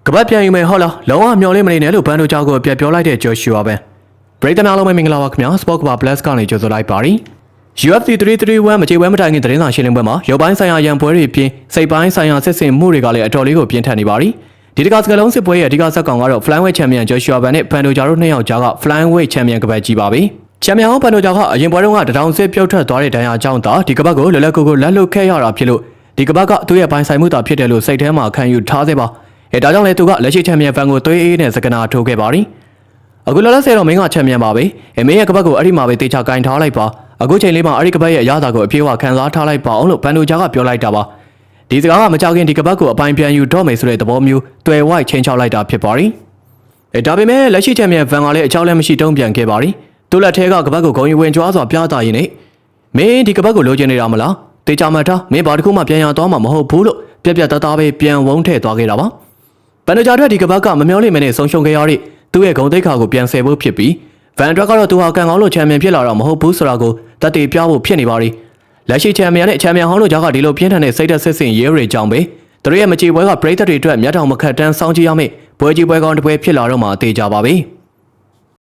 ကပတ်ပြန်ယူမယ်ဟုတ်လားလုံးဝမျော်လင့်မနေနဲ့လို့ဘန်တို့ကြောက်ကိုပြပြောလိုက်တဲ့ဂျိုရှူအာပဲပရိသတ်များလုံးပဲမင်္ဂလာပါခင်ဗျာ Sport Bar Plus ကနေကြိုဆိုလိုက်ပါရီ UFC 331မကြေပွဲမတိုင်ခင်သတင်းစာရှင်းလင်းပွဲမှာရုပ်ပိုင်းဆိုင်ရာရန်ပွဲတွေပြင်စိတ်ပိုင်းဆိုင်ရာစစ်စင်မှုတွေကလည်းအတော်လေးကိုပြင်းထန်နေပါရီဒီတကစကလုံးစစ်ပွဲရဲ့အဓိကဇက်ကောင်ကတော့ Flyweight Champion Joshua Ban နဲ့ဘန်တို့ဂျာတို့နှစ်ယောက်ကြားက Flyweight Champion ကပတ်ကြီးပါပဲချန်ပီယံဘန်တို့ဂျာကအရင်ပွဲတုန်းကတထောင်စစ်ပြုတ်ထွက်သွားတဲ့ဒဏ်ရာကြောင့်သာဒီကပတ်ကိုလွယ်လွယ်ကူကူလက်လွတ်ခဲ့ရတာဖြစ်လို့ဒီကပတ်ကသူ့ရဲ့ပိုင်းဆိုင်မှုသာဖြစ်တယ်လို့စိတ်ထဲမှာခံယူထားသေးပါဒါကြောင့်လည်းသူကလက်ရှိချန်ပီယံဘန်ကိုသွေးအေးနဲ့စကနာထိုးခဲ့ပါရီအခုလောလောဆယ်တော့မင်းကချန်ပီယံပါပဲမင်းရဲ့ကပတ်ကိုအဲ့ဒီမှာပဲတေချာကင်ထားလိုက်ပါအခုချိန်လေးမှာအဲ့ဒီကပတ်ရဲ့အရသာကိုအပြေးအဝခံစားထားလိုက်ပါအောင်လို့ဘန်တို့ဂျာကပြောလိုက်တာပါဒီစကားကမကြောက်ခင်ဒီကပတ်ကိုအပိုင်ပြန်ယူတော့မယ်ဆိုတဲ့သဘောမျိုးတွေ့ဝိုက်ချင်းချောက်လိုက်တာဖြစ်ပါရီဒါပေမဲ့လက်ရှိချန်ပီယံဘန်ကလည်းအချောက်လည်းမရှိတုံးပြန်ခဲ့ပါရီသူ့လက်ထဲကကပတ်ကိုဂုံယူဝင်ကြွားစွာပြသရင်းနဲ့မင်းဒီကပတ်ကိုလိုချင်နေတာမလားတေချာမှတ်ထားမင်းဘာတစ်ခုမှပြန်ရသွားမှာမဟုတ်ဘူးလို့ပြက်ပြက်သားသားပဲပြန်ဝုန်းထည့်သွားခဲ့တာပါဘန်ဒဂျာထွက်ဒီကပတ်ကမမျောလိမ့်မယ်နဲ့ဆုံးရှုံးခဲ့ရတဲ့သူ့ရဲ့ဂုံတိတ်ခါကိုပြန်ဆယ်ဖို့ဖြစ်ပြီးဗန်ဒရက်ကတော့သူဟာကန်ကောင်းလို့ချန်ပီယံဖြစ်လာတော့မဟုတ်ဘူးဆိုတာကိုတတ်တည်ပြဖို့ဖြစ်နေပါရီလက်ရှိချန်ပီယံနဲ့ချန်ပီယံဟောင်းတို့ကြားကဒီလိုပြင်းထန်တဲ့စိတ်သက်စစ်စင်ရဲတွေကြောင့်ပဲသူတို့ရဲ့မချေပွဲကပရိသတ်တွေအတွက်မျက်တောင်မခတ်တန်းစောင်းကြည့်ရမယ့်ပွဲကြီးပွဲကောင်းတစ်ပွဲဖြစ်လာတော့မှအသေးကြပါပဲ